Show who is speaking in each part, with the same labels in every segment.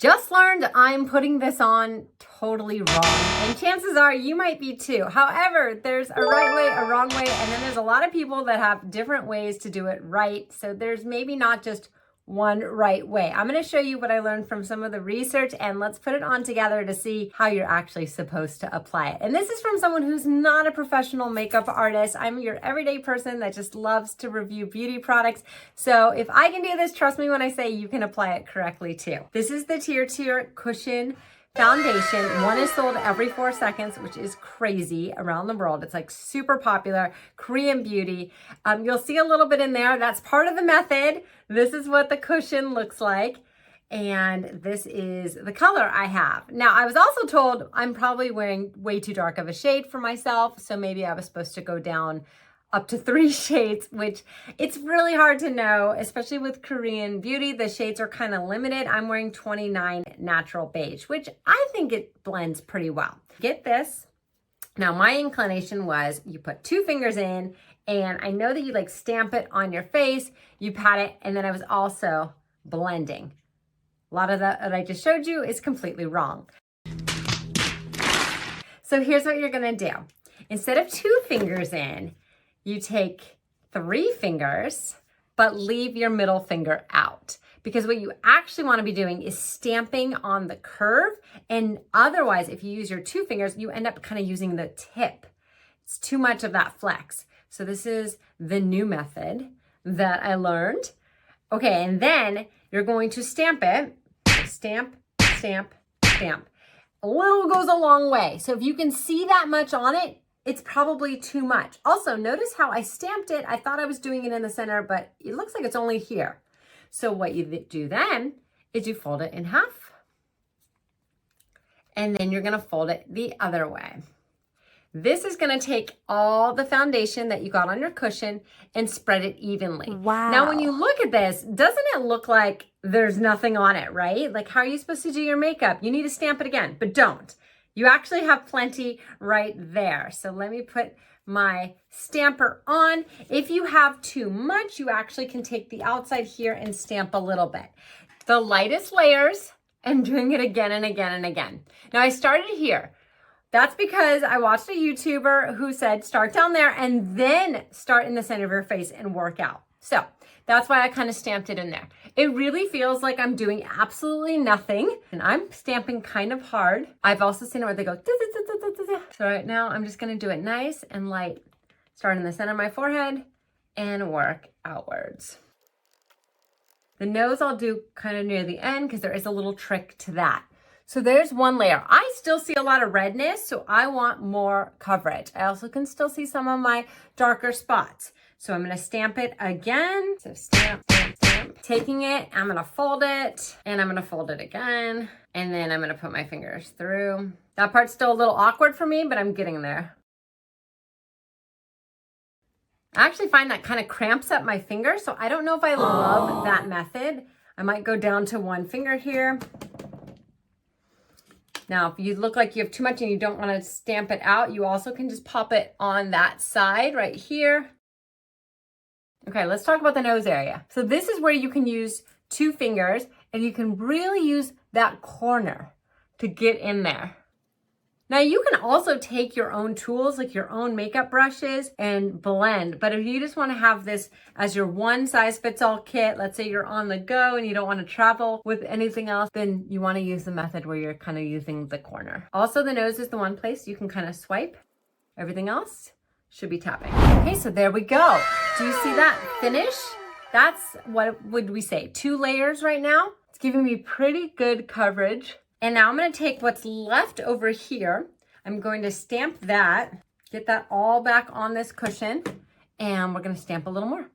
Speaker 1: Just learned I'm putting this on totally wrong, and chances are you might be too. However, there's a right way, a wrong way, and then there's a lot of people that have different ways to do it right. So there's maybe not just one right way. I'm going to show you what I learned from some of the research, and let's put it on together to see how you're actually supposed to apply it. And this is from someone who's not a professional makeup artist. I'm your everyday person that just loves to review beauty products. So if I can do this, trust me when I say you can apply it correctly too. This is the TIRTIR Cushion Foundation. One is sold every 4 seconds, which is crazy around the world. It's like super popular, Korean beauty. You'll see a little bit in there. That's part of the method. This is what the cushion looks like. And this is the color I have. Now, I was also told I'm probably wearing way too dark of a shade for myself. So maybe I was supposed to go down up to 3 shades, which it's really hard to know, especially with Korean beauty. The shades are kind of limited. I'm wearing 29 natural beige, which I think it blends pretty well. Get this. Now, my inclination was you put 2 fingers in, and I know that you like stamp it on your face, you pat it, and then I was also blending. A lot of that I just showed you is completely wrong. So here's what you're gonna do. Instead of 2 fingers in, you take 3 fingers, but leave your middle finger out. Because what you actually want to be doing is stamping on the curve. And otherwise, if you use your 2 fingers, you end up kind of using the tip. It's too much of that flex. So this is the new method that I learned. Okay, and then you're going to stamp it. Stamp, stamp, stamp. A little goes a long way. So if you can see that much on it, it's probably too much. Also, notice how I stamped it. I thought I was doing it in the center, but it looks like it's only here. So what you do then is you fold it in half. And then you're gonna fold it the other way. This is gonna take all the foundation that you got on your cushion and spread it evenly.
Speaker 2: Wow.
Speaker 1: Now, when you look at this, doesn't it look like there's nothing on it, right? Like, how are you supposed to do your makeup? You need to stamp it again, but don't. You actually have plenty right there. So let me put my stamper on. If you have too much, you actually can take the outside here and stamp a little bit. The lightest layers and doing it again and again and again. Now I started here. That's because I watched a YouTuber who said start down there and then start in the center of your face and work out. So that's why I kind of stamped it in there. It really feels like I'm doing absolutely nothing, and I'm stamping kind of hard. I've also seen it where they go, so right now I'm just gonna do it nice and light. Start in the center of my forehead and work outwards. The nose I'll do kind of near the end because there is a little trick to that. So there's one layer. I still see a lot of redness, so I want more coverage. I also can still see some of my darker spots. So I'm gonna stamp it again. So stamp, stamp, stamp. Taking it, I'm gonna fold it, and I'm gonna fold it again. And then I'm gonna put my fingers through. That part's still a little awkward for me, but I'm getting there. I actually find that kind of cramps up my finger, so I don't know if I love that method. I might go down to 1 finger here. Now, if you look like you have too much and you don't want to stamp it out, you also can just pop it on that side right here. Okay, let's talk about the nose area. So this is where you can use 2 fingers and you can really use that corner to get in there. Now you can also take your own tools, like your own makeup brushes, and blend. But if you just want to have this as your one size fits all kit, let's say you're on the go and you don't want to travel with anything else, then you want to use the method where you're kind of using the corner. Also, the nose is the one place you can kind of swipe. Everything else should be tapping. Okay, so there we go. Do you see that finish? That's, what would we say, 2 layers right now? It's giving me pretty good coverage. And now I'm gonna take what's left over here. I'm going to stamp that, get that all back on this cushion, and we're gonna stamp a little more.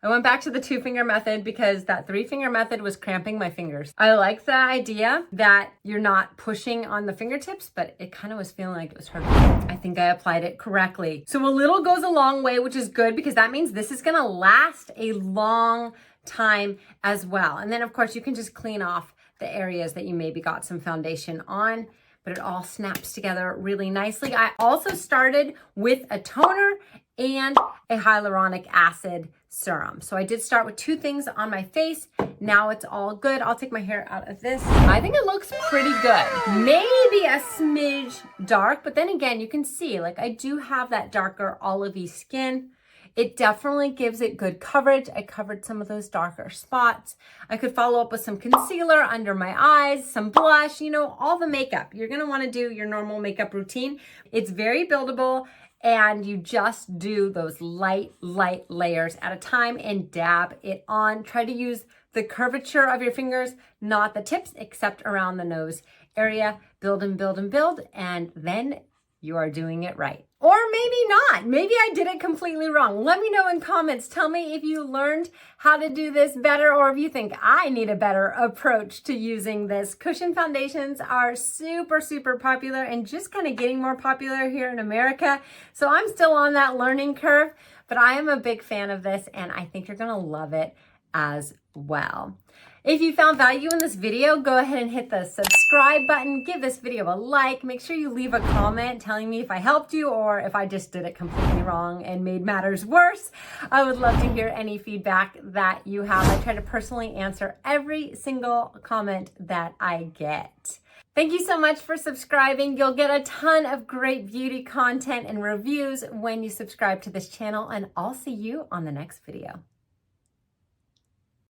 Speaker 1: I went back to the 2-finger method because that 3-finger method was cramping my fingers. I like the idea that you're not pushing on the fingertips, but it kind of was feeling like it was hurting. I think I applied it correctly. So a little goes a long way, which is good because that means this is gonna last a long time as well. And then of course you can just clean off the areas that you maybe got some foundation on, but it all snaps together really nicely. I also started with a toner and a hyaluronic acid serum. So I did start with 2 things on my face. Now it's all good. I'll take my hair out of this. I think it looks pretty good. Maybe a smidge dark, but then again, you can see like I do have that darker olivey skin. It definitely gives it good coverage. I covered some of those darker spots. I could follow up with some concealer under my eyes, some blush, you know, all the makeup. You're gonna wanna do your normal makeup routine. It's very buildable, and you just do those light layers at a time and dab it on. Try to use the curvature of your fingers, not the tips, except around the nose area. Build and build and build, and then you are doing it right. Or maybe not. Maybe I did it completely wrong. Let me know in comments. Tell me if you learned how to do this better, or if you think I need a better approach to using this. Cushion foundations are super popular and just kind of getting more popular here in America. So I'm still on that learning curve, but I am a big fan of this, and I think you're gonna love it as well. If you found value in this video, go ahead and hit the subscribe button. Give this video a like. Make sure you leave a comment telling me if I helped you or if I just did it completely wrong and made matters worse. I would love to hear any feedback that you have. I try to personally answer every single comment that I get. Thank you so much for subscribing. You'll get a ton of great beauty content and reviews when you subscribe to this channel, and I'll see you on the next video.